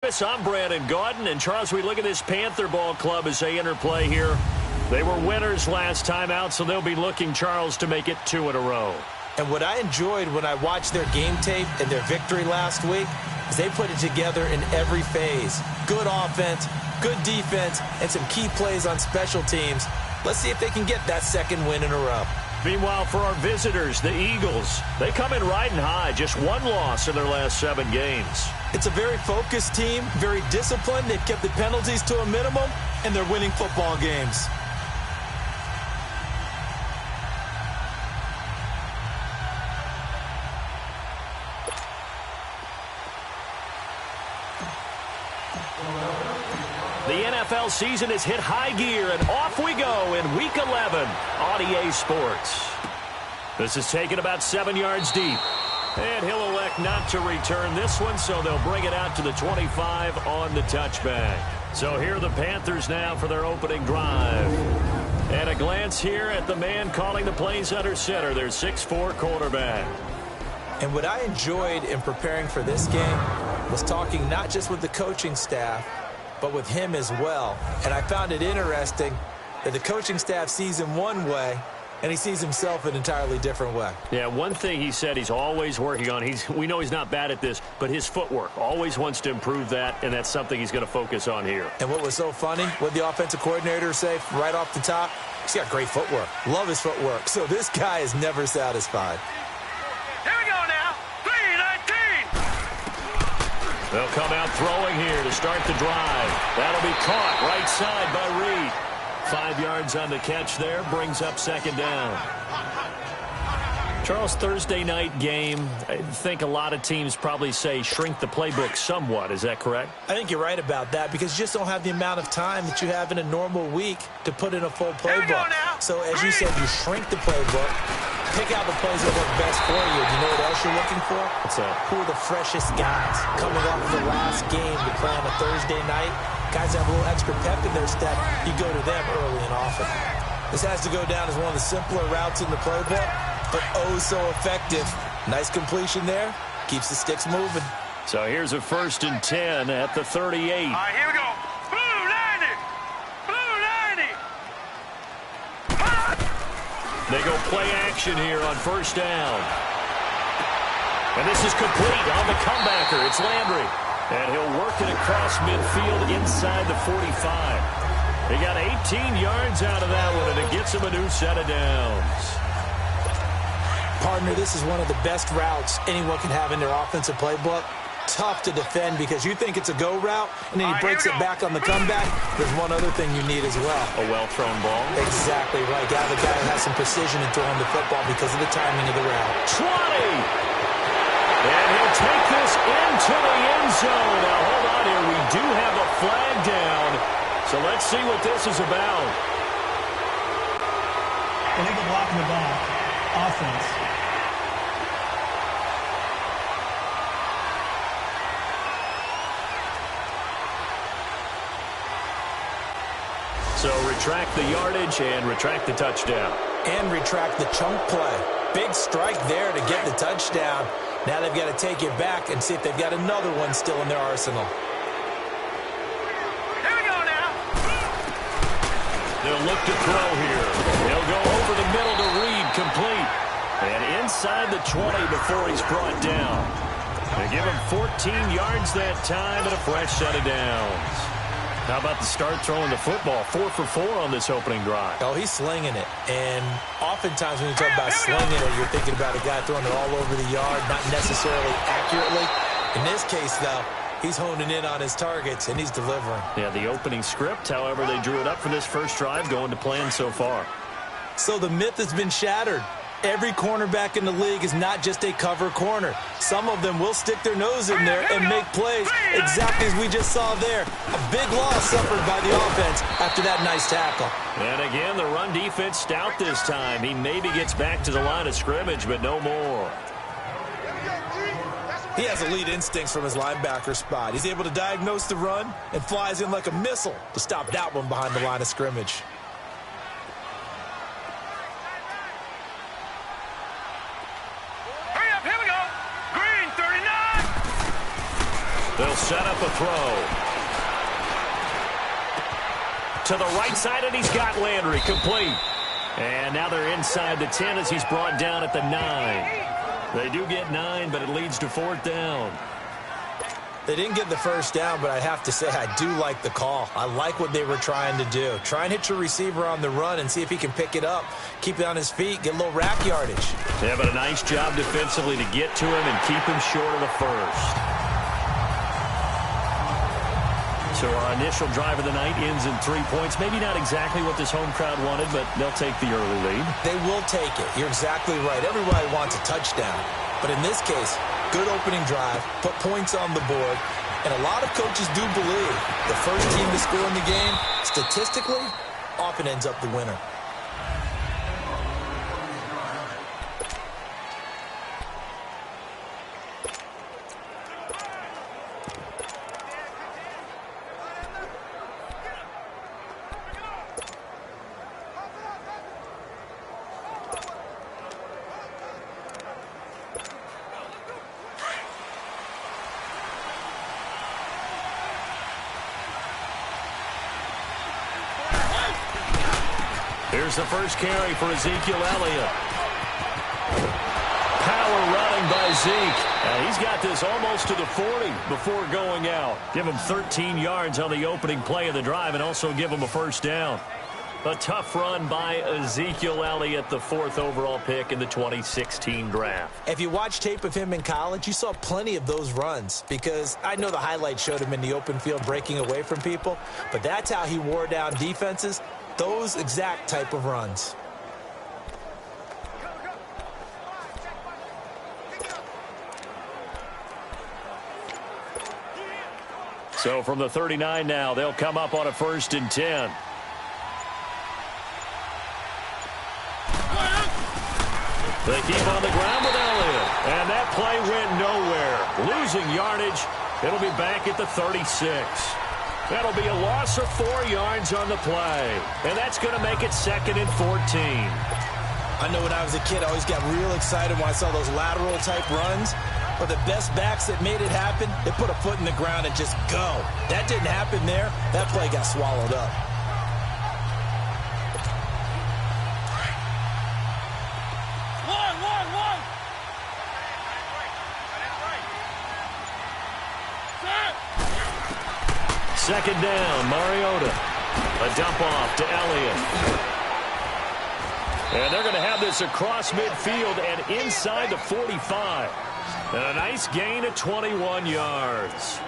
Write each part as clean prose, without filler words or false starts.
I'm Brandon Gaudin, and Charles, we look at this Panther ball club as they enter play here. They were winners last time out, so they'll be looking, Charles, to make it 2 in a row. And what I enjoyed when I watched their game tape and their victory last week is they put it together in every phase. Good offense, good defense, and some key plays on special teams. Let's see if they can get that second win in a row. Meanwhile, for our visitors, the Eagles, they come in riding high, just 1 loss in their last 7 games. It's a very focused team, very disciplined. They've kept the penalties to a minimum, and they're winning football games. The NFL season has hit high gear, and off we go in Week 11 on EA Sports. This is taken about 7 yards deep. And he'll elect not to return this one, so they'll bring it out to the 25 on the touchback. So here are the Panthers now for their opening drive. And a glance here at the man calling the plays under center, their 6'4" quarterback. And what I enjoyed in preparing for this game was talking not just with the coaching staff, but with him as well. And I found it interesting that the coaching staff sees him one way, and he sees himself an entirely different way. Yeah, one thing he said he's always working on, we know he's not bad at this, but his footwork, always wants to improve that, and that's something he's going to focus on here. And what was so funny, what the offensive coordinator say right off the top, he's got great footwork. Love his footwork. So this guy is never satisfied. Here we go now. 3-19. They'll come out throwing here to start the drive. That'll be caught right side by Reed. 5 yards on the catch there, brings up second down. Charles, Thursday night game, I think a lot of teams probably say shrink the playbook somewhat. Is that correct? I think you're right about that because you just don't have the amount of time that you have in a normal week to put in a full playbook. So as you said, you shrink the playbook, pick out the plays that work best for you. You know what else you're looking for? Who are the freshest guys coming off the last game to play on a Thursday night? Guys have a little extra pep in their step. You go to them early and often. This has to go down as one of the simpler routes in the playbook, but oh so effective. Nice completion there. Keeps the sticks moving. So here's a 1st and 10 at the 38. All right, here we go. Blue 90. Blue 90. They go play action here on 1st down. And this is complete on the comebacker. It's Landry. And he'll work it across midfield inside the 45. He got 18 yards out of that one, and it gets him a new set of downs. Partner, this is one of the best routes anyone can have in their offensive playbook. Tough to defend because you think it's a go route, and then he breaks it back on the comeback. There's one other thing you need as well. A well-thrown ball. Exactly right. Got the guy who has some precision in throwing the football because of the timing of the route. 20! And he'll take this into the end zone. Now, hold on here. We do have a flag down. So let's see what this is about. Illegal block in the back. Offense. So retract the yardage and retract the touchdown. And retract the chunk play. Big strike there to get the touchdown. Now they've got to take it back and see if they've got another one still in their arsenal. Here we go now. They'll look to throw here. He'll go over the middle to Reed, complete. And inside the 20 before he's brought down. They give him 14 yards that time and a fresh set of downs. How about the start throwing the football? 4 for 4 on this opening drive. Oh, he's slinging it. And oftentimes when you talk about slinging it, you're thinking about a guy throwing it all over the yard, not necessarily accurately. In this case, though, he's honing in on his targets, and he's delivering. Yeah, the opening script, however, they drew it up for this first drive, going to plan so far. So the myth has been shattered. Every cornerback in the league is not just a cover corner. Some of them will stick their nose in there and make plays exactly as we just saw there. A big loss suffered by the offense after that nice tackle. And again, the run defense stout this time. He maybe gets back to the line of scrimmage, but no more. He has elite instincts from his linebacker spot. He's able to diagnose the run and flies in like a missile to stop that one behind the line of scrimmage. They'll set up a throw. To the right side, and he's got Landry complete. And now they're inside the 10 as he's brought down at the 9. They do get 9, but it leads to 4th down. They didn't get the first down, but I have to say I do like the call. I like what they were trying to do. Try and hit your receiver on the run and see if he can pick it up, keep it on his feet, get a little rack yardage. Yeah, but a nice job defensively to get to him and keep him short of the first. So our initial drive of the night ends in 3 points. Maybe not exactly what this home crowd wanted, but they'll take the early lead. They will take it. You're exactly right. Everybody wants a touchdown. But in this case, good opening drive, put points on the board, and a lot of coaches do believe the first team to score in the game, statistically, often ends up the winner. Here's the first carry for Ezekiel Elliott. Power running by Zeke. And he's got this almost to the 40 before going out. Give him 13 yards on the opening play of the drive and also give him a first down. A tough run by Ezekiel Elliott, the 4th overall pick in the 2016 draft. If you watch tape of him in college, you saw plenty of those runs because I know the highlights showed him in the open field breaking away from people, but that's how he wore down defenses, those exact type of runs. So from the 39 now, they'll come up on a 1st and 10. They keep on the ground with Elliott. And that play went nowhere. Losing yardage. It'll be back at the 36. That'll be a loss of 4 yards on the play. And that's going to make it 2nd and 14. I know when I was a kid, I always got real excited when I saw those lateral type runs. But the best backs that made it happen, they put a foot in the ground and just go. That didn't happen there. That play got swallowed up. Second down, Mariota. A dump off to Elliott. And they're going to have this across midfield and inside the 45. And a nice gain of 21 yards.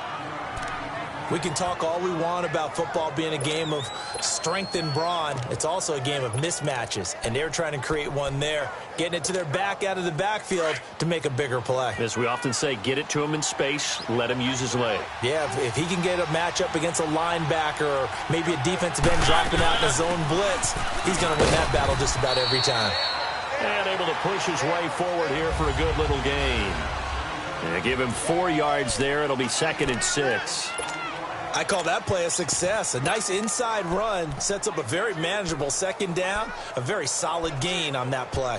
We can talk all we want about football being a game of strength and brawn. It's also a game of mismatches, and they're trying to create one there, getting it to their back out of the backfield to make a bigger play. As we often say, get it to him in space, let him use his leg. Yeah, if he can get a matchup against a linebacker or maybe a defensive end dropping out in a zone blitz, he's going to win that battle just about every time. And able to push his way forward here for a good little gain. And give him 4 yards there. It'll be 2nd and 6. I call that play a success. A nice inside run sets up a very manageable second down, a very solid gain on that play.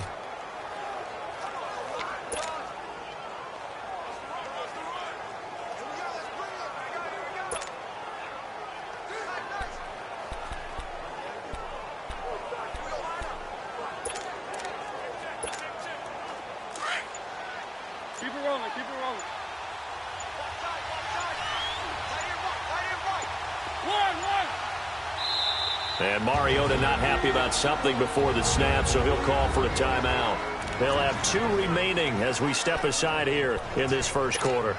Keep it rolling, keep it rolling. And Mariota not happy about something before the snap, so he'll call for a timeout. They'll have 2 remaining as we step aside here in this first quarter.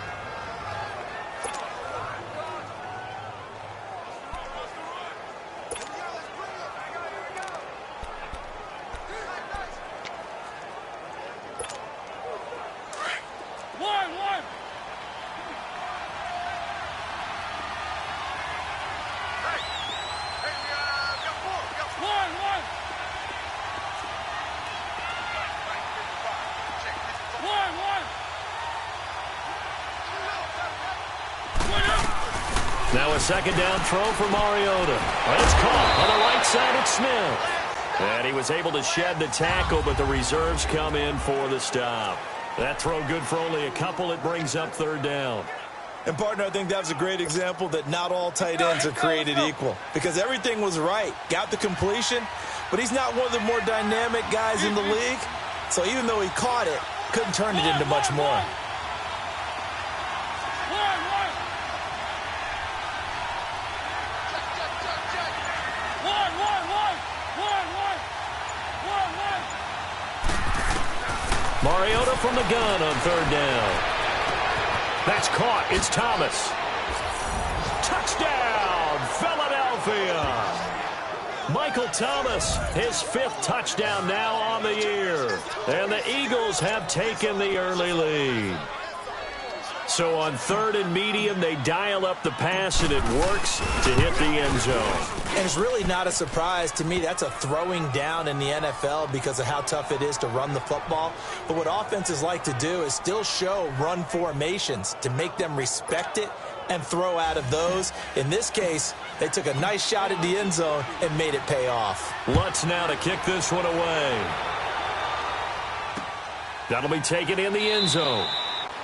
Now a second down throw for Mariota. And it's caught on the right side at Smith. And he was able to shed the tackle, but the reserves come in for the stop. That throw good for only a couple. It brings up 3rd down. And, partner, I think that was a great example that not all tight ends are created equal, because everything was right. Got the completion, but he's not one of the more dynamic guys in the league. So even though he caught it, couldn't turn it into much more. Mariota from the gun on third down. That's caught. It's Thomas. Touchdown, Philadelphia. Michael Thomas, his 5th touchdown now on the year. And the Eagles have taken the early lead. So on 3rd and medium, they dial up the pass, and it works to hit the end zone. And it's really not a surprise to me. That's a throwing down in the NFL because of how tough it is to run the football. But what offenses like to do is still show run formations to make them respect it and throw out of those. In this case, they took a nice shot at the end zone and made it pay off. Lutz now to kick this one away. That'll be taken in the end zone.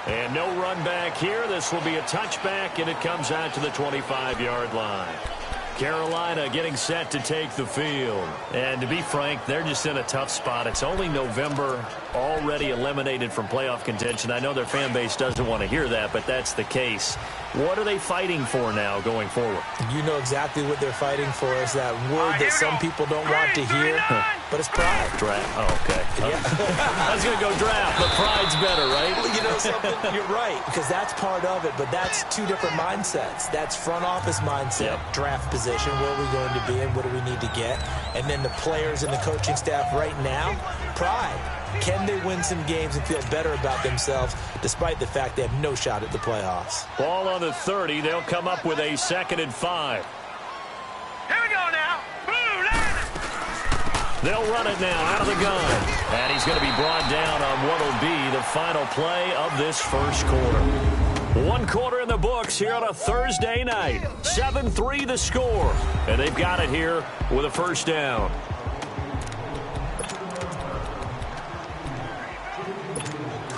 And no run back here. This will be a touchback, and it comes out to the 25-yard line. Carolina getting set to take the field. And to be frank, they're just in a tough spot. It's only November, already eliminated from playoff contention. I know their fan base doesn't want to hear that, but that's the case. What are they fighting for now going forward? You know exactly what they're fighting for. Is that word that some people don't want to hear, but it's pride. Draft. Oh, okay. Yeah. I was going to go draft, but pride's better, right? Well, you know something? You're right, because that's part of it, but that's two different mindsets. That's front office mindset, draft position, where are we going to be and what do we need to get? And then the players and the coaching staff right now, pride. Can they win some games and feel better about themselves despite the fact they have no shot at the playoffs? Ball on the 30. They'll come up with a 2nd and 5. Here we go now. Blue line. They'll run it now out of the gun. And he's going to be brought down on what will be the final play of this first quarter. 1 quarter in the books here on a Thursday night. 7-3 the score. And they've got it here with a first down.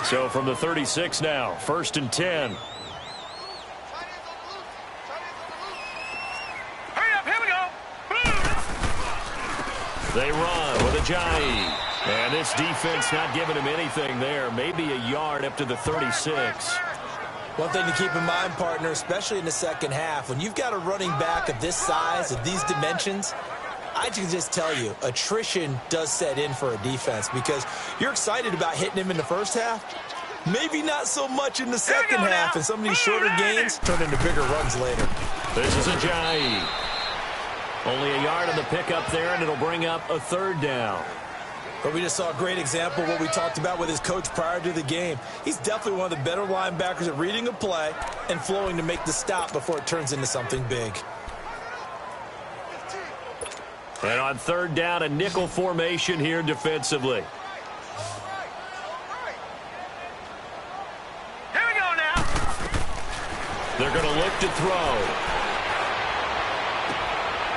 So from the 36 now, 1st and 10. Hurry up, here we go. They run with Ajayi. And this defense not giving him anything there. Maybe a yard up to the 36. One thing to keep in mind, partner, especially in the second half, when you've got a running back of this size, of these dimensions, I can just tell you, attrition does set in for a defense because you're excited about hitting him in the first half. Maybe not so much in the second half, and some of these shorter gains turn into bigger runs later. This is Ajayi. Only a yard on the pickup there, and it'll bring up a 3rd down. But we just saw a great example of what we talked about with his coach prior to the game. He's definitely one of the better linebackers at reading a play and flowing to make the stop before it turns into something big. And on 3rd down, a nickel formation here defensively. Here we go now. They're going to look to throw.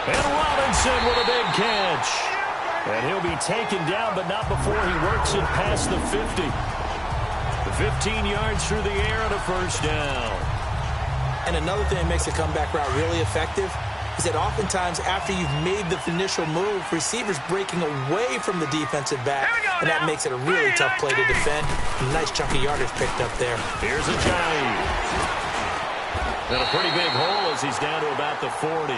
And Robinson with a big catch. And he'll be taken down, but not before he works it past the 50. 15 yards through the air and a first down. And another thing that makes a comeback route really effective is that oftentimes after you've made the initial move, receivers breaking away from the defensive back, and that makes it a really tough play to defend. A nice chunk of yardage picked up there. Here's Ajayi. And a pretty big hole as he's down to about the 40.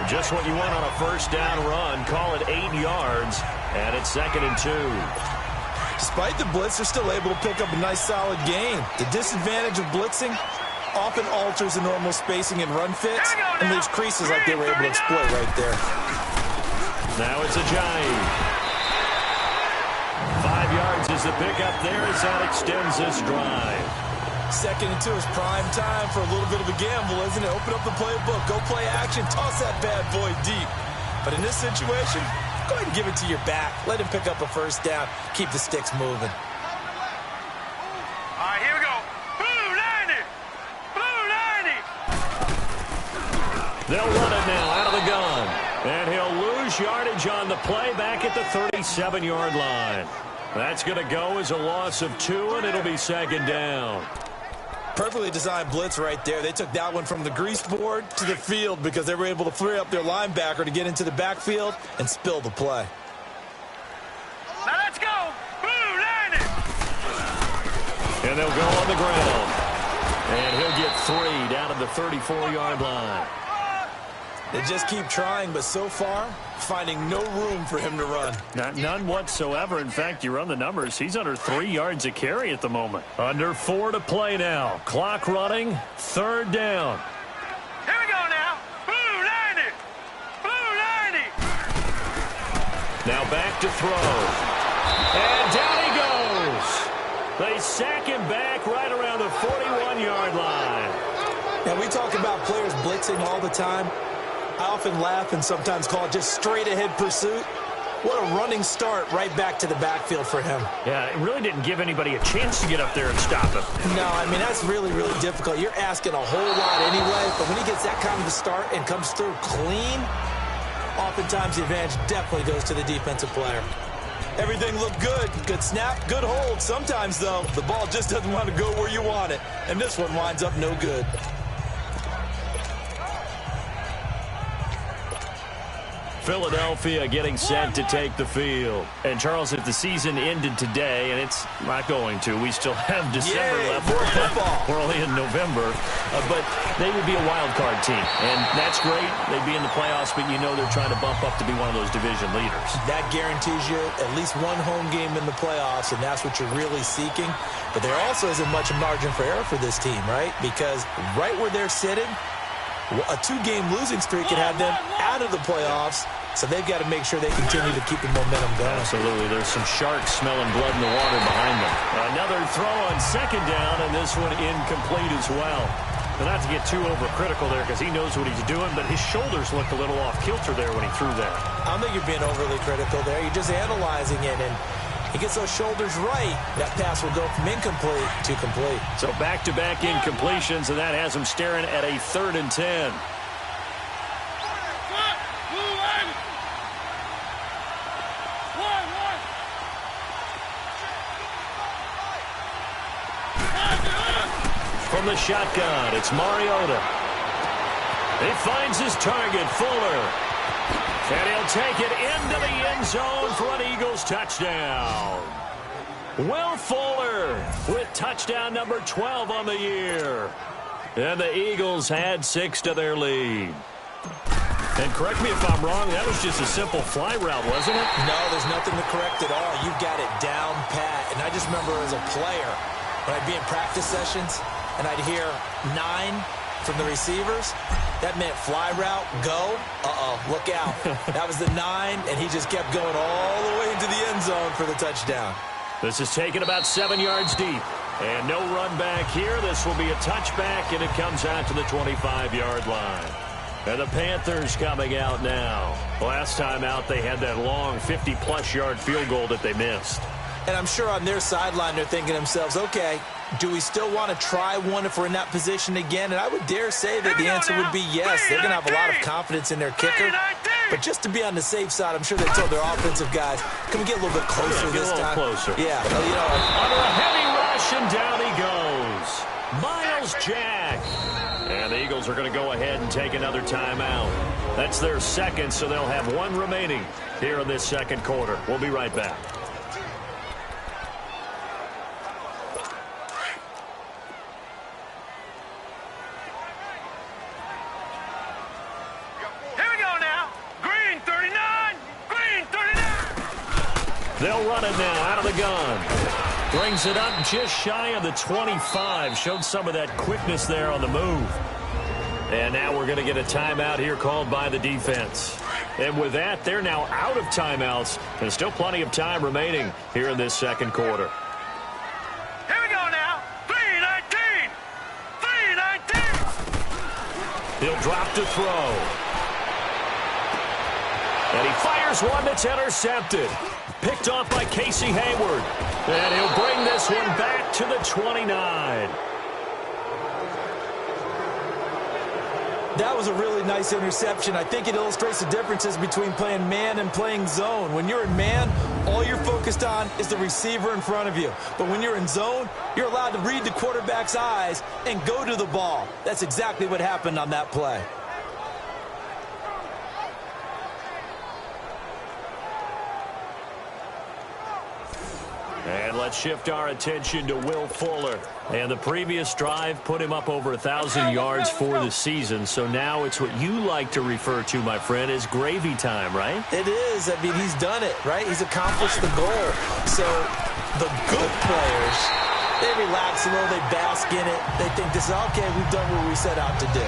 Just what you want on a first down run. Call it 8 yards, and it's 2nd and 2. Despite the blitz, they're still able to pick up a nice solid gain. The disadvantage of blitzing often alters the normal spacing and run fits and leaves creases like they were able to exploit right there. Now it's Ajayi. 5 yards is the pickup there as that extends this drive. 2nd and 2 is prime time for a little bit of a gamble, isn't it? Open up the playbook, go play action, toss that bad boy deep. But in this situation, go ahead and give it to your back. Let him pick up a first down. Keep the sticks moving. All right, here we go. Blue 90. Blue 90. They'll run it now out of the gun. And he'll lose yardage on the play back at the 37-yard line. That's going to go as a loss of 2, and it'll be 2nd down. Perfectly designed blitz right there. They took that one from the grease board to the field because they were able to free up their linebacker to get into the backfield and spill the play. Now let's go. Blue, line it. And they'll go on the ground. And he'll get 3 down at the 34-yard line. They just keep trying, but so far, finding no room for him to run. None whatsoever. In fact, you run the numbers. He's under 3 yards a carry at the moment. Under 4 to play now. Clock running. 3rd down. Here we go now. Blue, line it. Blue, line it. Now back to throw. And down he goes. They sack him back right around the 41-yard line. Now, we talk about players blitzing all the time. I often laugh and sometimes call it just straight-ahead pursuit. What a running start right back to the backfield for him. Yeah, it really didn't give anybody a chance to get up there and stop him. No, I mean, that's really, really difficult. You're asking a whole lot anyway, but when he gets that kind of a start and comes through clean, oftentimes the advantage definitely goes to the defensive player. Everything looked good. Good snap, good hold. Sometimes, though, the ball just doesn't want to go where you want it, and this one winds up no good. Philadelphia getting set to take the field. And, Charles, if the season ended today, and it's not going to, we still have December left. More football. We're only in November. But they would be a wild card team. And that's great. They'd be in the playoffs, but you know they're trying to bump up to be one of those division leaders. That guarantees you at least one home game in the playoffs, and that's what you're really seeking. But there also isn't much margin for error for this team, right? Because right where they're sitting, a 2-game losing streak could have them out of the playoffs, so they've got to make sure they continue to keep the momentum going. Absolutely. There's some sharks smelling blood in the water behind them. Another throw on 2nd down, and this one incomplete as well. But not to get too overcritical there because he knows what he's doing, but his shoulders looked a little off kilter there when he threw that. I don't think you're being overly critical there. You're just analyzing it, and he gets those shoulders right, that pass will go from incomplete to complete. So back-to-back incompletions, and that has him staring at a 3rd and 10. From the shotgun, it's Mariota. He finds his target, Fuller. And he'll take it into the end zone for an Eagles touchdown. Will Fuller with touchdown number 12 on the year. And the Eagles had 6 to their lead. And correct me if I'm wrong, that was just a simple fly route, wasn't it? No, there's nothing to correct at all. You've got it down pat. And I just remember as a player, when I'd be in practice sessions, and I'd hear 9 from the receivers, that meant fly route, go, look out. That was the 9, and he just kept going all the way into the end zone for the touchdown. This is taken about 7 yards deep. And no run back here. This will be a touchback, and it comes out to the 25-yard line. And the Panthers coming out now. Last time out, they had that long 50-plus yard field goal that they missed. And I'm sure on their sideline they're thinking to themselves, okay, do we still want to try one if we're in that position again? And I would dare say that the answer would be yes. They're going to have a lot of confidence in their kicker. But just to be on the safe side, I'm sure they told their offensive guys, can we get a little bit closer this time? Closer. Yeah. You know, under a heavy rush, and down he goes. Miles Jack. And the Eagles are going to go ahead and take another timeout. That's their 2nd, so they'll have 1 remaining here in this 2nd quarter. We'll be right back. They'll run it now out of the gun. Brings it up just shy of the 25. Showed some of that quickness there on the move. And now we're going to get a timeout here called by the defense. And with that, they're now out of timeouts. There's still plenty of time remaining here in this 2nd quarter. Here we go now. 3:19. 3:19. He'll drop to throw. And he fires one that's intercepted. Picked off by Casey Hayward. And he'll bring this one back to the 29. that was a really nice interception. I think it illustrates the differences between playing man and playing zone. When you're in man, All you're focused on is the receiver in front of you. But when you're in zone, you're allowed to read the quarterback's eyes and go to the ball. That's exactly what happened on that play. And let's shift our attention to Will Fuller. And the previous drive put him up over 1,000 yards for the season. So now it's what you like to refer to, my friend, as gravy time, right? It is. I mean, he's done it, right? He's accomplished the goal. So the good players, they relax a little, they bask in it. They think this is, okay, we've done what we set out to do.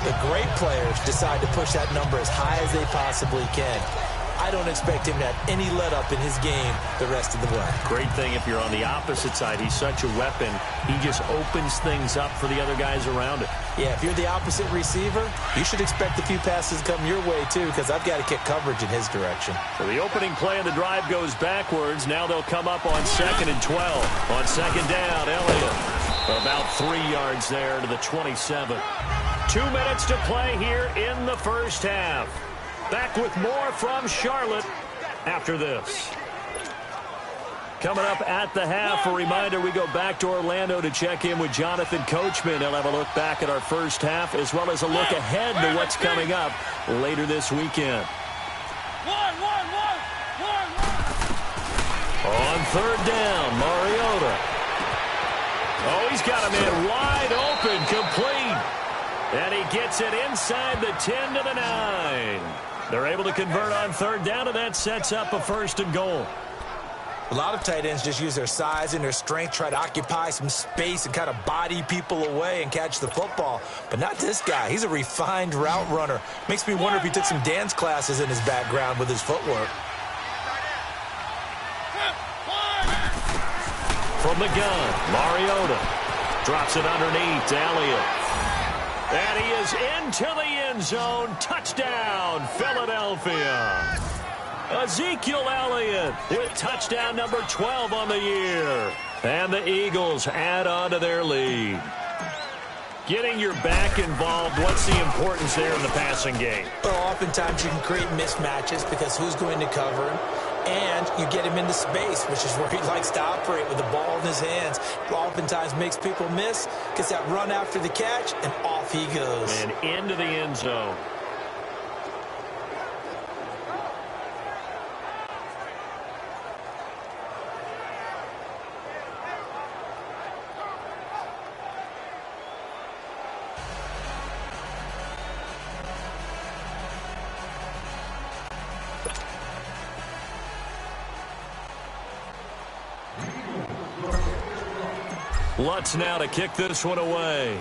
The great players decide to push that number as high as they possibly can. I don't expect him to have any let-up in his game the rest of the way. Great thing if you're on the opposite side. He's such a weapon. He just opens things up for the other guys around him. Yeah, if you're the opposite receiver, you should expect a few passes come your way, too, because I've got to kick coverage in his direction. So the opening play of the drive goes backwards. Now they'll come up on 2nd and 12. On 2nd down, Elliott. About 3 yards there to the 27. 2 minutes to play here in the first half. Back with more from Charlotte after this. Coming up at the half, a reminder, we go back to Orlando to check in with Jonathan Coachman. He'll have a look back at our first half as well as a look ahead to what's coming up later this weekend. On 3rd down, Mariota. Oh, he's got a man wide open, complete. And he gets it inside the 10 to the 9. They're able to convert on 3rd down, and that sets up a 1st and goal. A lot of tight ends just use their size and their strength, try to occupy some space and kind of body people away and catch the football. But not this guy. He's a refined route runner. Makes me wonder if he took some dance classes in his background with his footwork. From the gun, Mariota drops it underneath to Elliott. And he is into the end zone. Touchdown, Philadelphia. Ezekiel Elliott with touchdown number 12 on the year. And the Eagles add on to their lead. Getting your back involved, what's the importance there in the passing game? Well, oftentimes you can create mismatches because who's going to cover him? And you get him into space, which is where he likes to operate with the ball in his hands. Oftentimes makes people miss, gets that run after the catch, and off he goes. And into the end zone. Lutz now to kick this one away.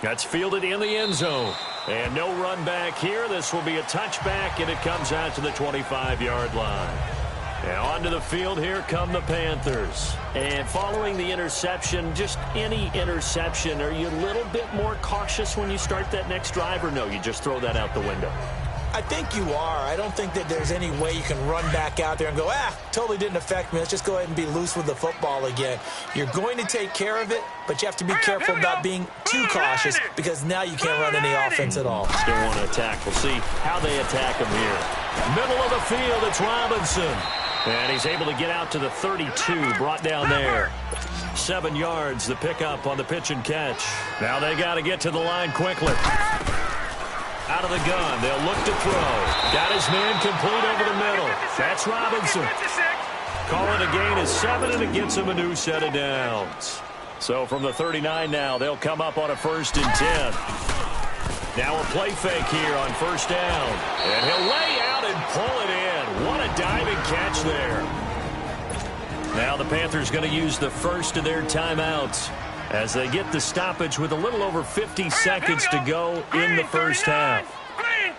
That's fielded in the end zone. And no run back here. This will be a touchback, and it comes out to the 25-yard line. And onto the field, here come the Panthers. And following the interception, just any interception, are you a little bit more cautious when you start that next drive, or no, you just throw that out the window? I think you are. I don't think that there's any way you can run back out there and go, totally didn't affect me. Let's just go ahead and be loose with the football again. You're going to take care of it, but you have to be careful about being too cautious because now you can't run any offense at all. Still want to attack. We'll see how they attack him here. Middle of the field, it's Robinson. And he's able to get out to the 32, brought down there. 7 yards, the pickup on the pitch and catch. Now they got to get to the line quickly. Out of the gun, they'll look to throw. Got his man complete over the middle. That's Robinson. Call it a gain of 7, and it gets him a new set of downs. So from the 39 now, they'll come up on a 1st and 10. Now a play fake here on 1st down. And he'll lay out and pull it in. What a diving catch there. Now the Panthers going to use the first of their timeouts as they get the stoppage with a little over 50 seconds to go in the first half. Green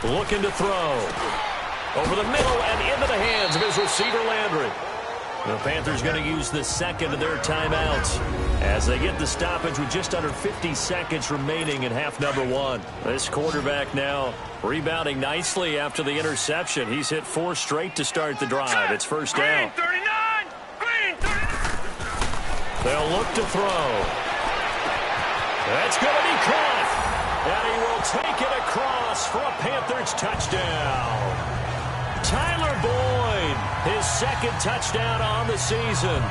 39. Looking to throw. Over the middle and into the hands of his receiver, Landry. The Panthers going to use the second of their timeouts as they get the stoppage with just under 50 seconds remaining in half number 1. This quarterback now rebounding nicely after the interception. He's hit 4 straight to start the drive. It's 1st down. Green 39. Green 39. They'll look to throw. That's going to be caught. And he will take it across for a Panthers touchdown. Tyler Boyd, his second touchdown on the season.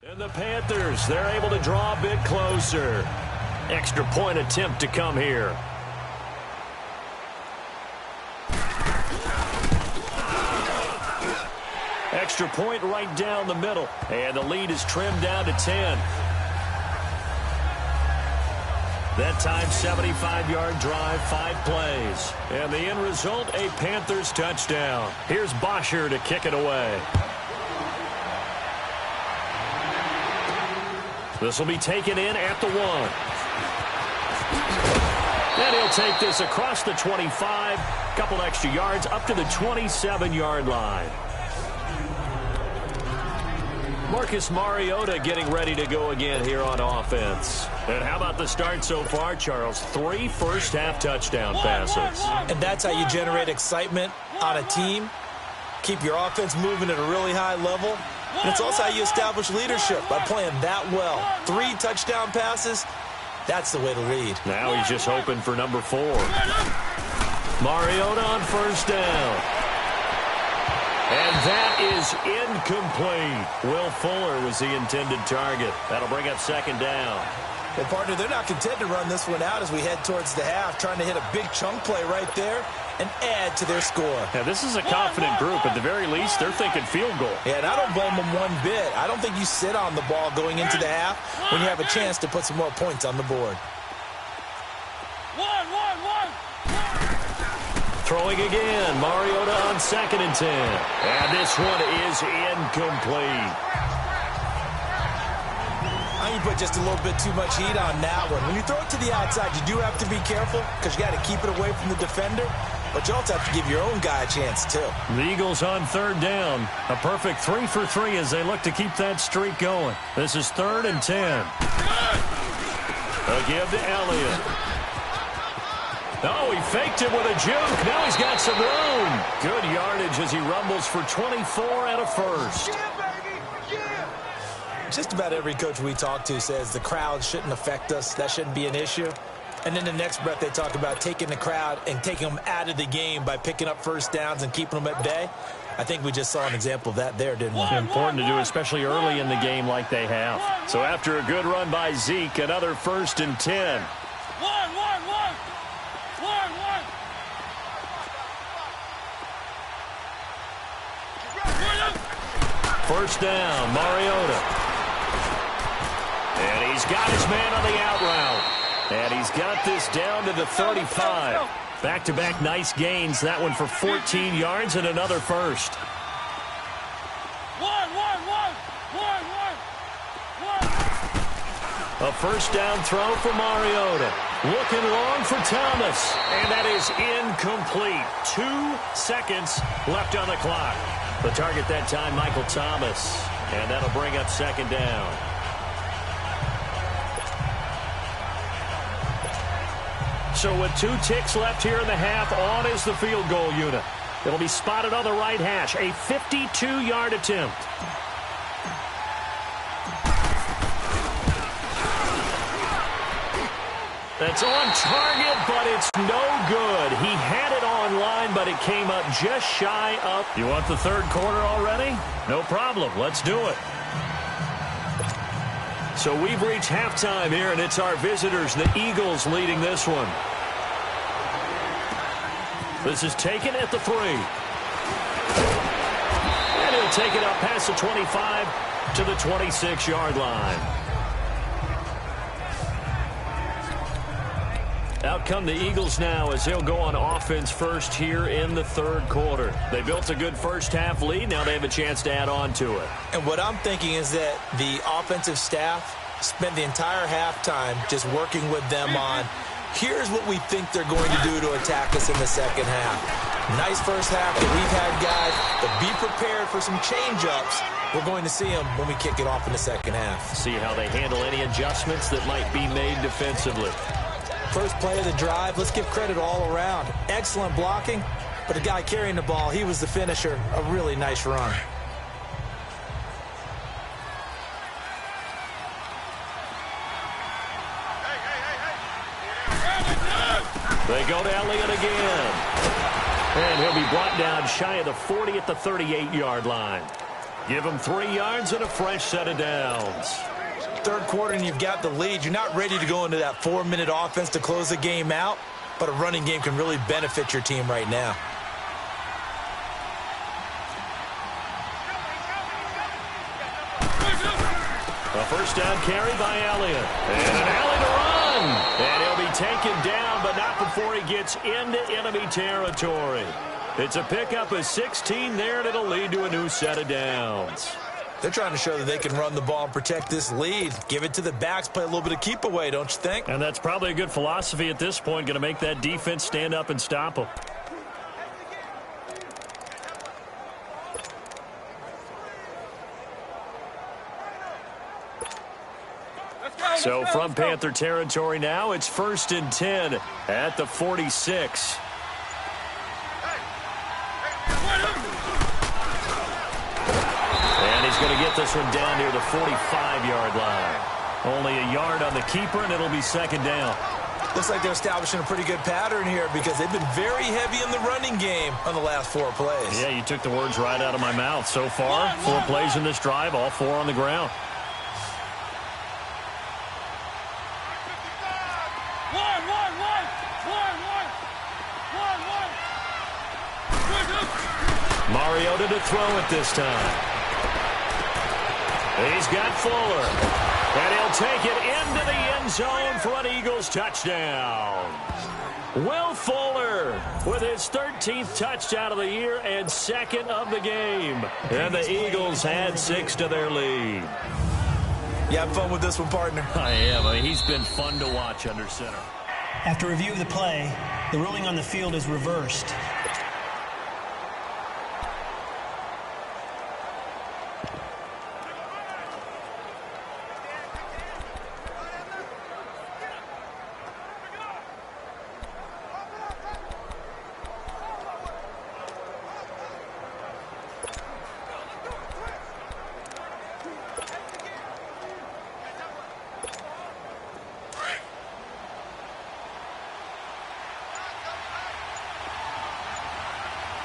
And the Panthers, they're able to draw a bit closer. Extra point attempt to come here. Extra point right down the middle. And the lead is trimmed down to 10. That time, 75-yard drive, 5 plays. And the end result, a Panthers touchdown. Here's Bosher to kick it away. This will be taken in at the 1. And he'll take this across the 25. Couple extra yards up to the 27-yard line. Marcus Mariota getting ready to go again here on offense. And how about the start so far, Charles? 3 first-half touchdown passes. And that's how you generate excitement on a team. Keep your offense moving at a really high level. And it's also how you establish leadership, by playing that well. 3 touchdown passes, that's the way to lead. Now he's just hoping for number 4. Mariota on first down. And that is incomplete. Will Fuller was the intended target. That'll bring up second down. Well, partner, they're not content to run this one out as we head towards the half, trying to hit a big chunk play right there and add to their score. Yeah, this is a confident group. At the very least, they're thinking field goal. Yeah, and I don't blame them one bit. I don't think you sit on the ball going into the half when you have a chance to put some more points on the board. Throwing again, Mariota on 2nd and 10. And this one is incomplete. You put just a little bit too much heat on that one. When you throw it to the outside, you do have to be careful because you got to keep it away from the defender, but you also have to give your own guy a chance too. The Eagles on 3rd down. A perfect 3 for 3 as they look to keep that streak going. This is 3rd and 10. A give to Elliott. Oh, he faked it with a juke. Now he's got some room. Good yardage as he rumbles for 24 and a first. Just about every coach we talk to says the crowd shouldn't affect us. That shouldn't be an issue. And then the next breath they talk about taking the crowd and taking them out of the game by picking up first downs and keeping them at bay. I think we just saw an example of that there, didn't we? Important to do, especially early in the game like they have. So after a good run by Zeke, another 1st and 10. First down, Mariota. And he's got his man on the out route. And he's got this down to the 35. Back-to-back nice gains. That one for 14 yards and another first. A first down throw for Mariota. Looking long for Thomas. And that is incomplete. 2 seconds left on the clock. The target that time, Michael Thomas. And that'll bring up second down. So with 2 ticks left here in the half, on is the field goal unit. It'll be spotted on the right hash. A 52-yard attempt. That's on target, but it's no good. He had it on line, but it came up just shy of. You want the 3rd quarter already? No problem. Let's do it. So we've reached halftime here, and it's our visitors, the Eagles, leading this one. This is taken at the 3. And he'll take it up past the 25 to the 26-yard line. Out come the Eagles now as they'll go on offense first here in the 3rd quarter. They built a good first-half lead. Now they have a chance to add on to it. And what I'm thinking is that the offensive staff spent the entire halftime just working with them on Here's what we think they're going to do to attack us in the second half. Nice first half that we've had, guys, but be prepared for some change-ups. We're going to see them when we kick it off in the second half. See how they handle any adjustments that might be made defensively. First play of the drive, let's give credit all around. Excellent blocking, but the guy carrying the ball, he was the finisher. A really nice run. They go to Elliott again. And he'll be brought down shy of the 40 at the 38-yard line. Give him 3 yards and a fresh set of downs. Third quarter and you've got the lead. You're not ready to go into that 4-minute offense to close the game out, but a running game can really benefit your team right now. A first down carry by Elliott. And an alley to run. And he'll be taken down, but not before he gets into enemy territory. It's a pickup of 16 there, and it'll lead to a new set of downs. They're trying to show that they can run the ball and protect this lead. Give it to the backs, play a little bit of keep away, don't you think? And that's probably a good philosophy at this point, going to make that defense stand up and stop them. So from Panther territory now, it's 1st and 10 at the 46. And he's going to get this one down near the 45-yard line. Only a yard on the keeper, and it'll be second down. Looks like they're establishing a pretty good pattern here because they've been very heavy in the running game on the last 4 plays. Yeah, you took the words right out of my mouth. So far, 4 plays in this drive, all 4 on the ground. Mariota to throw it this time. He's got Fuller. And he'll take it into the end zone for an Eagles touchdown. Will Fuller with his 13th touchdown of the year and 2nd of the game. And the Eagles add 6 to their lead. You have fun with this one, partner? I am. I mean, he's been fun to watch under center. After review of the play, the ruling on the field is reversed.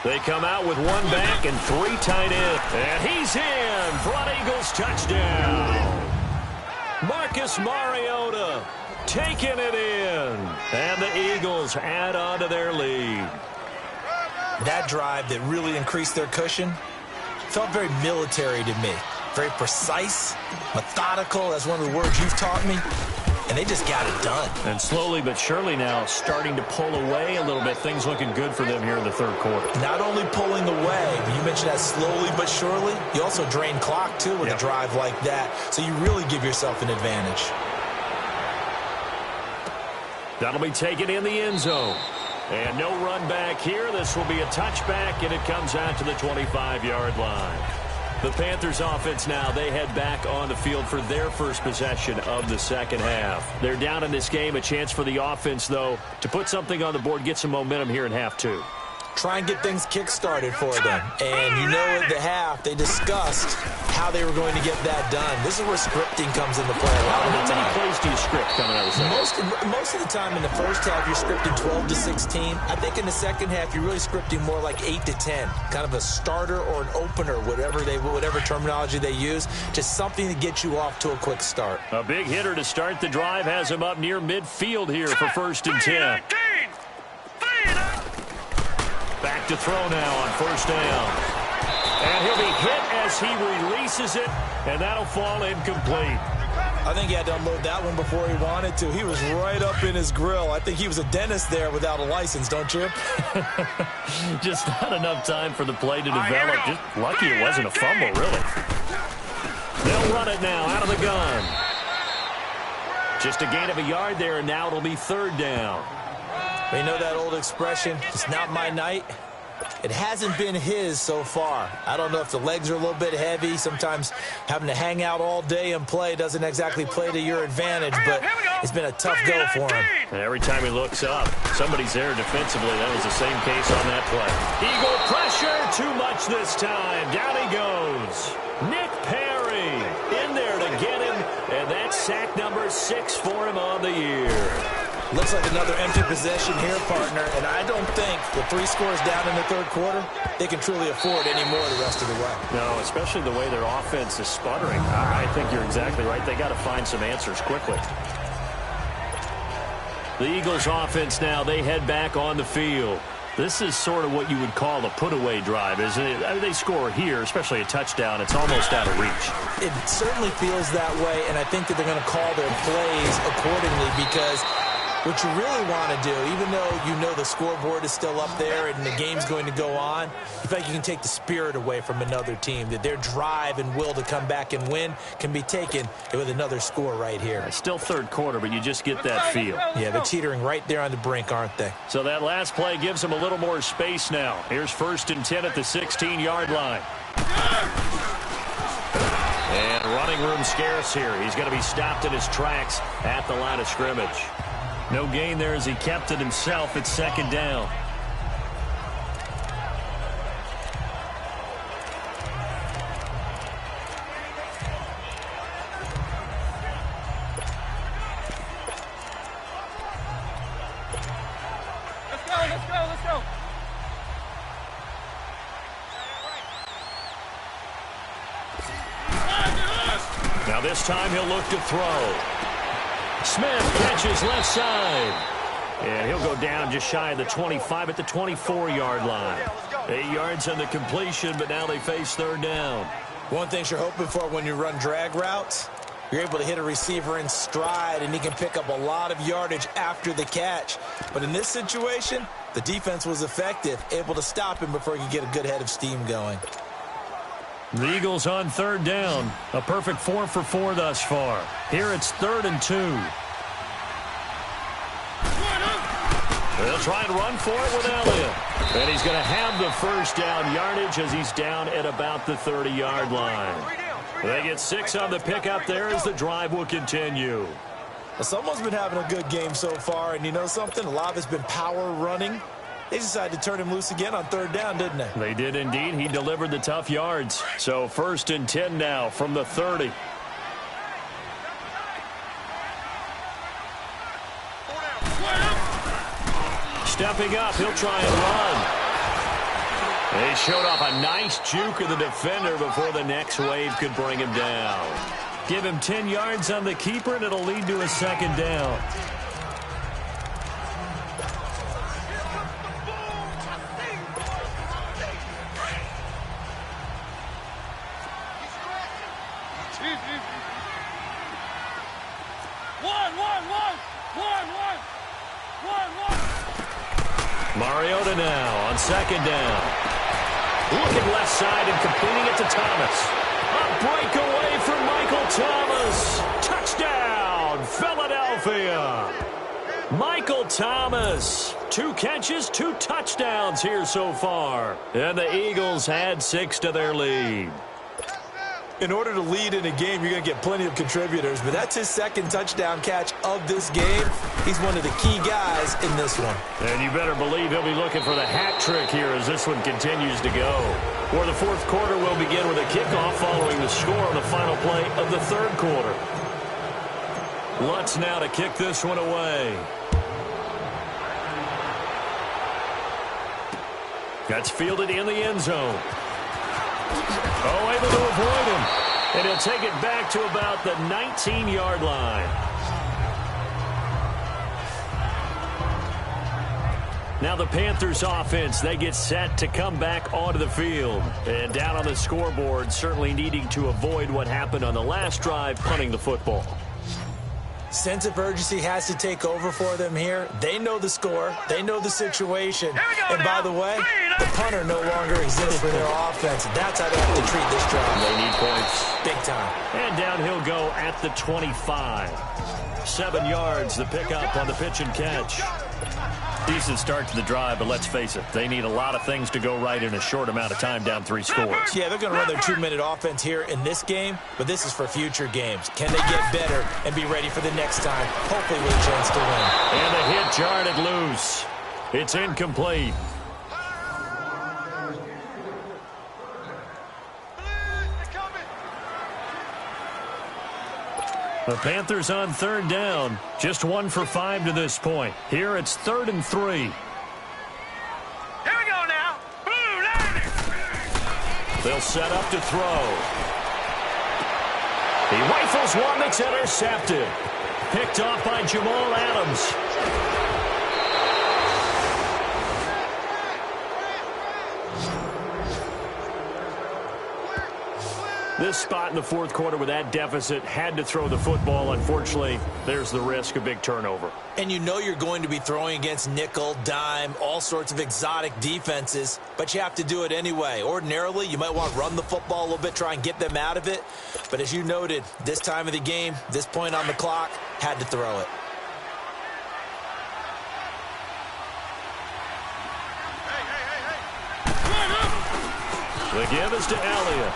They come out with 1 back and 3 tight ends. And he's in for an Eagles touchdown. Marcus Mariota taking it in. And the Eagles add on to their lead. That drive that really increased their cushion felt very military to me. Very precise, methodical. That's one of the words you've taught me. And they just got it done. And slowly but surely now starting to pull away a little bit. Things looking good for them here in the third quarter. Not only pulling away, but you mentioned that slowly but surely. You also drain clock, too, with a drive like that. So you really give yourself an advantage. That'll be taken in the end zone. And no run back here. This will be a touchback, and it comes out to the 25-yard line. The Panthers offense now, they head back on the field for their first possession of the second half. They're down in this game. A chance for the offense, though, to put something on the board, get some momentum here in half 2. Try and get things kick-started for them. And you know at the half, they discussed how they were going to get that done. This is where scripting comes into play a lot of the time. How many plays do you script coming out of the second? Most of the time in the first half, you're scripting 12 to 16. I think in the second half, you're really scripting more like 8 to 10. Kind of a starter or an opener, whatever terminology they use. Just something to get you off to a quick start. A big hitter to start the drive has him up near midfield here for 1st and 10. Back to throw now on 1st down. And he'll be hit as he releases it, and that'll fall incomplete. I think he had to unload that one before he wanted to. He was right up in his grill. I think he was a dentist there without a license, don't you? Just not enough time for the play to develop. Just lucky it wasn't a fumble, really. They'll run it now out of the gun. Just a gain of a yard there, and now it'll be third down. You know that old expression, it's not my night? It hasn't been his so far. I don't know if the legs are a little bit heavy. Sometimes having to hang out all day and play doesn't exactly play to your advantage, but it's been a tough go for him. And every time he looks up, somebody's there defensively. That was the same case on that play. Eagle pressure, too much this time. Down he goes. Nick Perry in there to get him, and that's sack number 6 for him on the year. Looks like another empty possession here, partner, and I don't think with 3 scores down in the third quarter, they can truly afford any more the rest of the way. No, especially the way their offense is sputtering. I think you're exactly right. They got to find some answers quickly. The Eagles offense now, they head back on the field. This is sort of what you would call a put-away drive, isn't it? I mean, they score here, especially a touchdown. It's almost out of reach. It certainly feels that way, and I think that they're going to call their plays accordingly because what you really want to do, even though you know the scoreboard is still up there and the game's going to go on, you feel like you can take the spirit away from another team, that their drive and will to come back and win can be taken with another score right here. It's still third quarter, but you just get that feel. Yeah, they're teetering right there on the brink, aren't they? So that last play gives them a little more space now. Here's 1st and 10 at the 16-yard line. And running room scarce here. He's going to be stopped in his tracks at the line of scrimmage. No gain there as he kept it himself. It's 2nd down. Let's go. Now this time he'll look to throw. Smith catches left side. And he'll go down just shy of the 25 at the 24-yard line. 8 yards on the completion, but now they face 3rd down. One thing you're hoping for when you run drag routes, you're able to hit a receiver in stride, and he can pick up a lot of yardage after the catch. But in this situation, the defense was effective, able to stop him before he could get a good head of steam going. The Eagles on 3rd down. A perfect 4 for 4 thus far. Here it's 3rd and 2. They'll try and run for it with Elliott. And he's going to have the 1st down yardage as he's down at about the 30-yard line. They get 6 on the pickup there as the drive will continue. Well, someone's been having a good game so far, and you know something? A lot of it's been power running. They decided to turn him loose again on 3rd down, didn't they? They did indeed. He delivered the tough yards. So 1st and 10 now from the 30. Stepping up, he'll try and run. They showed off a nice juke of the defender before the next wave could bring him down. Give him 10 yards on the keeper, and it'll lead to a 2nd down. Mariota now on 2nd down. Looking left side and completing it to Thomas. A breakaway for Michael Thomas. Touchdown, Philadelphia. Michael Thomas. 2 catches, 2 touchdowns here so far. And the Eagles add 6 to their lead. In order to lead in a game, you're going to get plenty of contributors, but that's his 2nd touchdown catch of this game. He's one of the key guys in this one. And you better believe he'll be looking for the hat trick here as this one continues to go. For the 4th quarter will begin with a kickoff following the score on the final play of the 3rd quarter. Lutz now to kick this one away. That's fielded in the end zone. Oh, able to avoid him. And he'll take it back to about the 19-yard line. Now the Panthers offense, they get set to come back onto the field. And down on the scoreboard, certainly needing to avoid what happened on the last drive, punting the football. Sense of urgency has to take over for them here. They know the score. They know the situation. And by the way, The punter no longer exists for their offense. That's how they have to treat this drive. They need points. Big time. And down he'll go at the 25. 7 yards, the pickup on the pitch and catch. Decent start to the drive, but let's face it, they need a lot of things to go right in a short amount of time, down 3 scores. Yeah, they're going to run their 2-minute offense here in this game, but this is for future games. Can they get better and be ready for the next time, hopefully with a chance to win? And the hit jarred it loose. It's incomplete. The Panthers on 3rd down. Just 1 for 5 to this point. Here it's 3rd and 3. Here we go now. Blue line. They'll set up to throw. He rifles one that's intercepted. Picked off by Jamal Adams. This spot in the 4th quarter with that deficit, had to throw the football. Unfortunately, there's the risk of big turnover. And you know you're going to be throwing against nickel, dime, all sorts of exotic defenses, but you have to do it anyway. Ordinarily, you might want to run the football a little bit, try and get them out of it. But as you noted, this time of the game, this point on the clock, had to throw it. The give is to Elliott.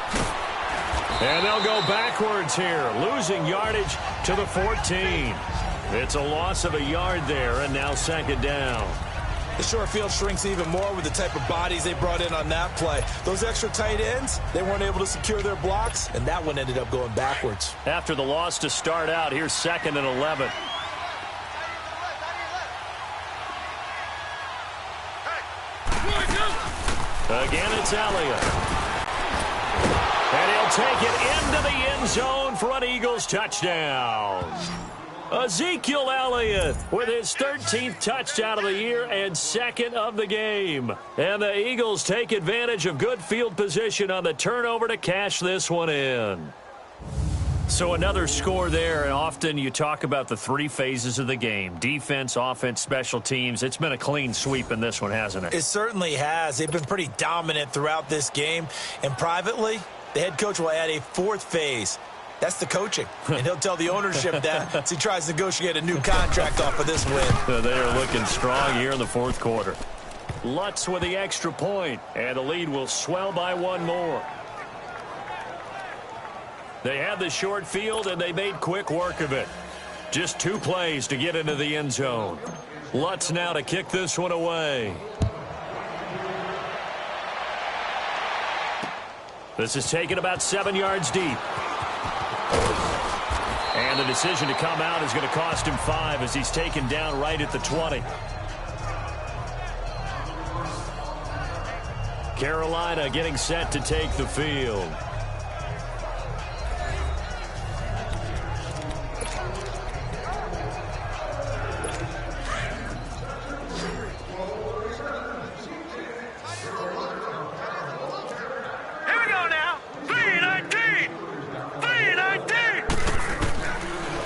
And they'll go backwards here, losing yardage to the 14. It's a loss of a yard there, and now 2nd down. The short field shrinks even more with the type of bodies they brought in on that play. Those extra tight ends, they weren't able to secure their blocks, and that one ended up going backwards. After the loss to start out, here's 2nd and 11. Again, it's Elliott. And he'll take it into the end zone for an Eagles touchdown. Ezekiel Elliott with his 13th touchdown of the year and 2nd of the game. And the Eagles take advantage of good field position on the turnover to cash this one in. So another score there, and often you talk about the 3 phases of the game. Defense, offense, special teams. It's been a clean sweep in this one, hasn't it? It certainly has. They've been pretty dominant throughout this game. And privately, the head coach will add a 4th phase. That's the coaching. And he'll tell the ownership that as he tries to negotiate a new contract off of this win. They are looking strong here in the 4th quarter. Lutz with the extra point, and the lead will swell by 1 more. They had the short field, and they made quick work of it. Just 2 plays to get into the end zone. Lutz now to kick this one away. This is taken about 7 yards deep. And the decision to come out is going to cost him 5 as he's taken down right at the 20. Carolina getting set to take the field.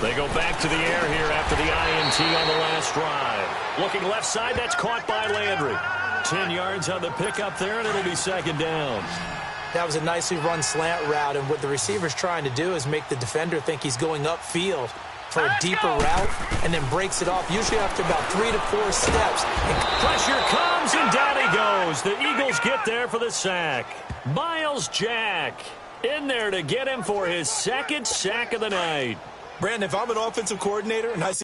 They go back to the air here after the INT on the last drive. Looking left side, that's caught by Landry. 10 yards on the pickup there, and it'll be 2nd down. That was a nicely run slant route, and what the receiver's trying to do is make the defender think he's going upfield for a deeper route, and then breaks it off, usually after about 3 to 4 steps. And pressure comes, and down he goes. The Eagles get there for the sack. Miles Jack in there to get him for his 2nd sack of the night. Brandon, if I'm an offensive coordinator and I see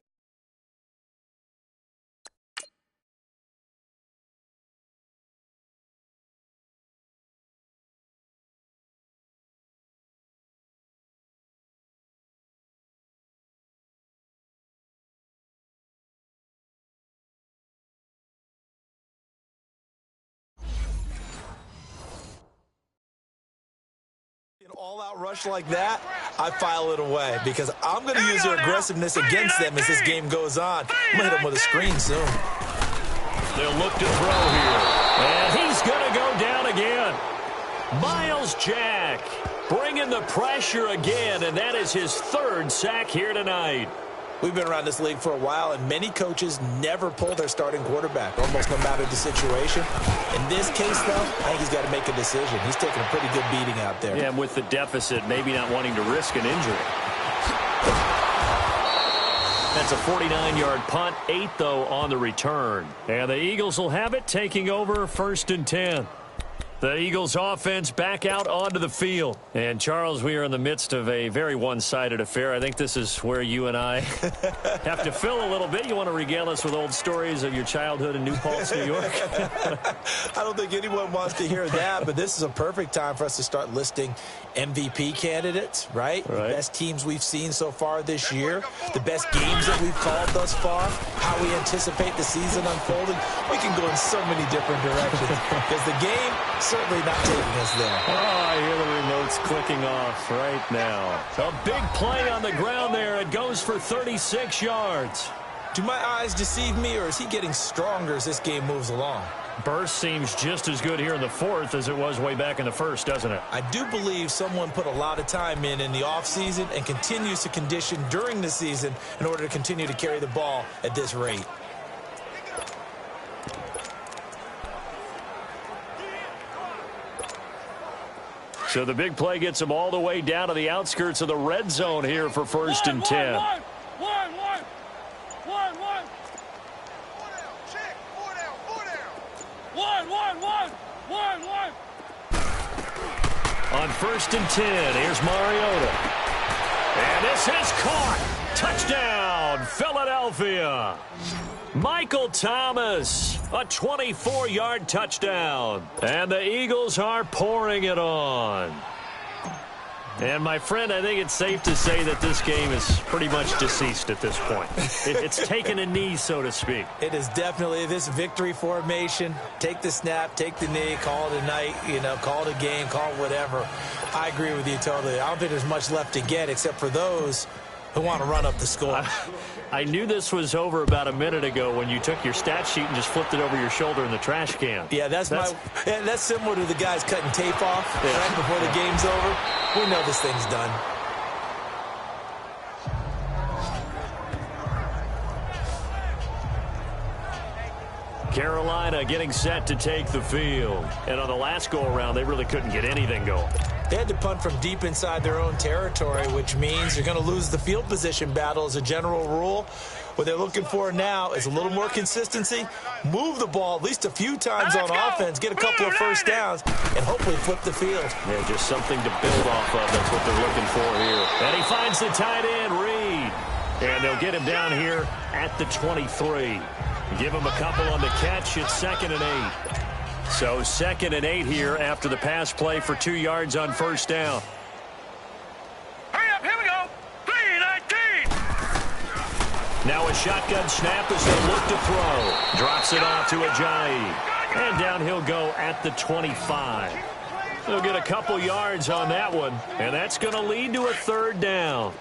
an all-out rush like that, I file it away because I'm going to use their aggressiveness against them as this game goes on. I'm going to hit them with a screen soon. They'll look to throw here. And he's going to go down again. Miles Jack bringing the pressure again, and that is his 3rd sack here tonight. We've been around this league for a while, and many coaches never pull their starting quarterback, almost no matter the situation. In this case, though, I think he's got to make a decision. He's taking a pretty good beating out there. Yeah, and with the deficit, maybe not wanting to risk an injury. That's a 49-yard punt, 8, though, on the return. And the Eagles will have it, taking over 1st and 10. The Eagles offense back out onto the field. And, Charles, we are in the midst of a very one-sided affair. I think this is where you and I have to fill a little bit. You want to regale us with old stories of your childhood in New Paltz, New York? I don't think anyone wants to hear that, but this is a perfect time for us to start listing MVP candidates, right? The best teams we've seen so far this year, the best games that we've called thus far, how we anticipate the season unfolding. We can go in so many different directions because the game certainly not taking us there. Oh, I hear the remotes clicking off right now. A big play on the ground there. It goes for 36 yards. Do my eyes deceive me, or is he getting stronger as this game moves along? Burst seems just as good here in the 4th as it was way back in the 1st, doesn't it? I do believe someone put a lot of time in the offseason and continues to condition during the season in order to continue to carry the ball at this rate. So the big play gets him all the way down to the outskirts of the red zone here for 1st and 10. One. On 1st and 10, here's Mariota. And this is caught. Touchdown, Philadelphia. Michael Thomas, a 24-yard touchdown. And the Eagles are pouring it on. And, my friend, I think it's safe to say that this game is pretty much deceased at this point. It's taken a knee, so to speak. It is definitely this victory formation. Take the snap, take the knee, call it a night, call it a game, call it whatever. I agree with you totally. I don't think there's much left to get except for those who want to run up the score. I knew this was over about a minute ago when you took your stat sheet and just flipped it over your shoulder in the trash can. Yeah, that's similar to the guys cutting tape off right before the game's over. We know this thing's done. Carolina getting set to take the field. And on the last go-around, they really couldn't get anything going. They had to punt from deep inside their own territory, which means you're going to lose the field position battle as a general rule. What they're looking for now is a little more consistency, move the ball at least a few times on offense, get a couple of first downs, and hopefully flip the field. Yeah, just something to build off of. That's what they're looking for here. And he finds the tight end, Reed. And they'll get him down here at the 23. Give him a couple on the catch. It's 2nd and 8. So 2nd and 8 here after the pass play for 2 yards on first down. Hurry up, here we go. 3-19. Now a shotgun snap as they look to throw. Drops it off to Ajayi. And down he'll go at the 25. They'll get a couple yards on that one. And that's going to lead to a 3rd down.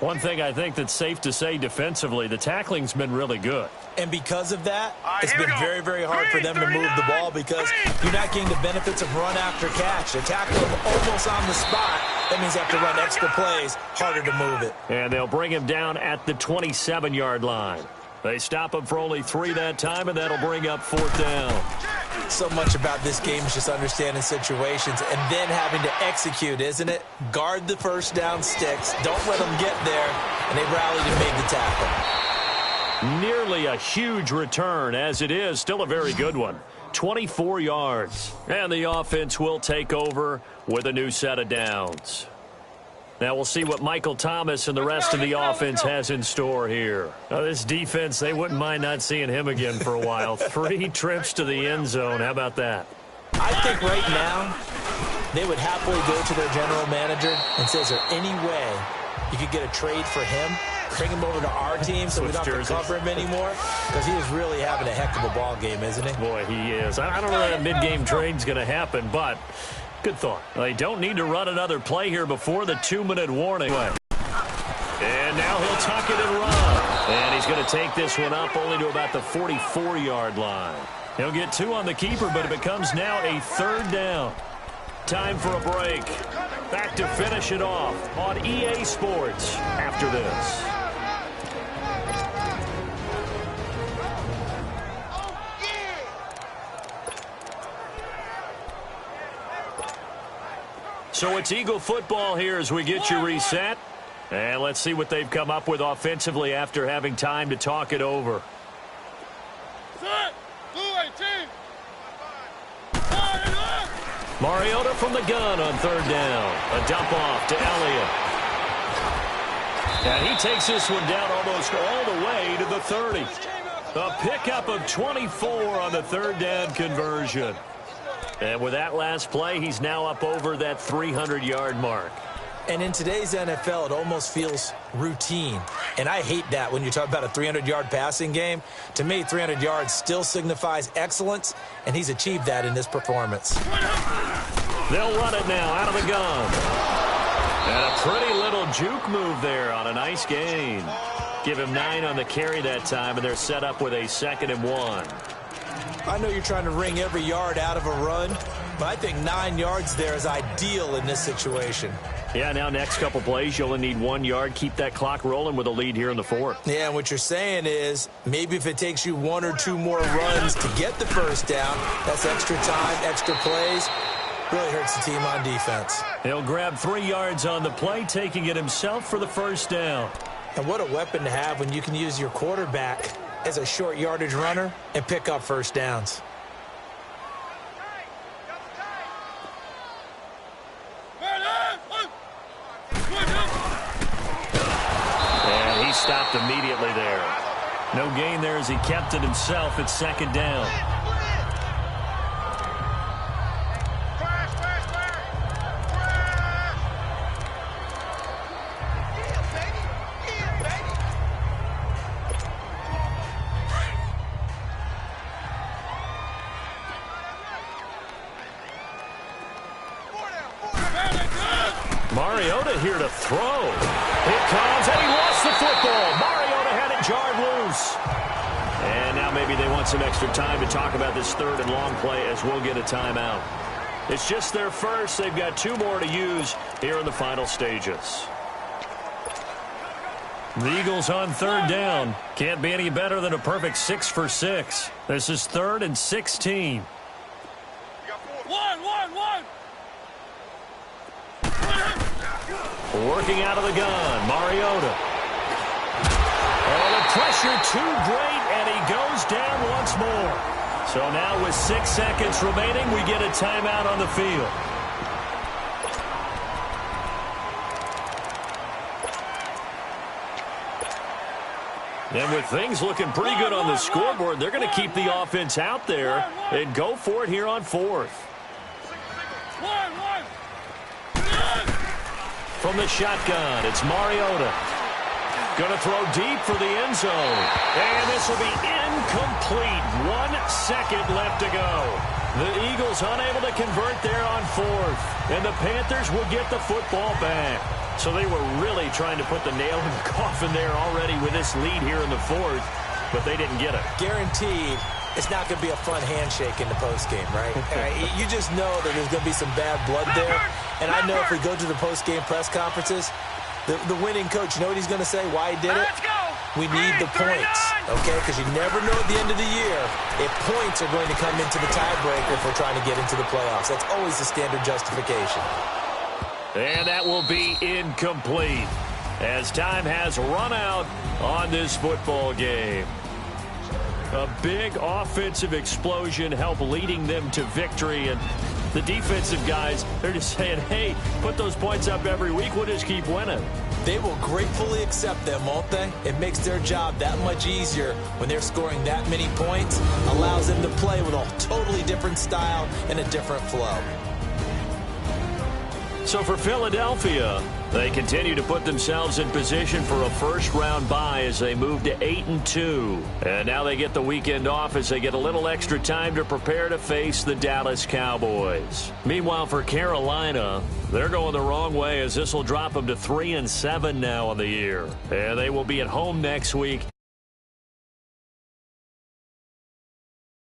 One thing I think that's safe to say defensively, the tackling's been really good. And because of that, it's been very, very hard for them to move the ball because you're not getting the benefits of run after catch. They tackle them almost on the spot. That means they have to run extra plays, harder to move it. And they'll bring him down at the 27-yard line. They stop him for only 3 that time, and that'll bring up 4th down. So much about this game is just understanding situations and then having to execute, isn't it? Guard the first down sticks. Don't let them get there. And they rallied and made the tackle. Nearly a huge return, as it is. Still a very good one. 24 yards. And the offense will take over with a new set of downs. Now we'll see what Michael Thomas and the rest of the offense has in store here. Now this defense, they wouldn't mind not seeing him again for a while. 3 trips to the end zone. How about that? I think right now they would happily go to their general manager and say, is there any way you could get a trade for him? Bring him over to our team so we don't have to cover him anymore? Because he is really having a heck of a ball game, isn't he? Boy, he is. I don't know that mid-game trade's going to happen, but good thought. They don't need to run another play here before the 2-minute warning. And now he'll tuck it and run. And he's going to take this one up only to about the 44-yard line. He'll get 2 on the keeper, but it becomes now a 3rd down. Time for a break. Back to finish it off on EA Sports after this. So it's Eagle football here as we get you reset. And let's see what they've come up with offensively after having time to talk it over. Mariota from the gun on third down. A dump off to Elliott. And he takes this one down almost all the way to the 30. A pickup of 24 on the third down conversion. And with that last play, he's now up over that 300-yard mark. And in today's NFL, it almost feels routine. And I hate that when you talk about a 300-yard passing game. To me, 300 yards still signifies excellence, and he's achieved that in this performance. They'll run it now out of the gun. And a pretty little juke move there on a nice gain. Give him 9 on the carry that time, and they're set up with a 2nd and 1. I know you're trying to wring every yard out of a run, but I think 9 yards there is ideal in this situation. Yeah, now next couple plays, you only need 1 yard. Keep that clock rolling with a lead here in the 4th. Yeah, and what you're saying is maybe if it takes you 1 or 2 more runs to get the first down, that's extra time, extra plays. Really hurts the team on defense. He'll grab 3 yards on the play, taking it himself for the first down. And what a weapon to have when you can use your quarterback as a short yardage runner and pick up first downs. And he stopped immediately there. No gain there as he kept it himself at 2nd down. Mariota here to throw. It comes, and he lost the football. Mariota had it jarred loose. And now maybe they want some extra time to talk about this 3rd and long play as we'll get a timeout. It's just their first. They've got 2 more to use here in the final stages. The Eagles on 3rd down. Can't be any better than a perfect 6 for 6. This is 3rd and 16. Working out of the gun, Mariota. Oh, the pressure too great, and he goes down once more. So now with 6 seconds remaining, we get a timeout on the field. And with things looking pretty good on the scoreboard, they're going to keep the offense out there and go for it here on 4th. From the shotgun, it's Mariota. Going to throw deep for the end zone. And this will be incomplete. 1 second left to go. The Eagles unable to convert there on 4th. And the Panthers will get the football back. So they were really trying to put the nail in the coffin there already with this lead here in the 4th. But they didn't get it. Guaranteed it's not going to be a fun handshake in the postgame, right? You just know that there's going to be some bad blood there. And I know if we go to the postgame press conferences, the winning coach, you know what he's going to say, why he did it? We need the points, okay? Because you never know at the end of the year if points are going to come into the tiebreaker if we're trying to get into the playoffs. That's always the standard justification. And that will be incomplete as time has run out on this football game. A big offensive explosion helped leading them to victory. And the defensive guys, they're just saying, hey, put those points up every week. We'll just keep winning. They will gratefully accept them, won't they? It makes their job that much easier when they're scoring that many points. Allows them to play with a totally different style and a different flow. So for Philadelphia, they continue to put themselves in position for a first-round bye as they move to 8-2. And now they get the weekend off as they get a little extra time to prepare to face the Dallas Cowboys. Meanwhile, for Carolina, they're going the wrong way as this will drop them to 3-7 now on the year. And they will be at home next week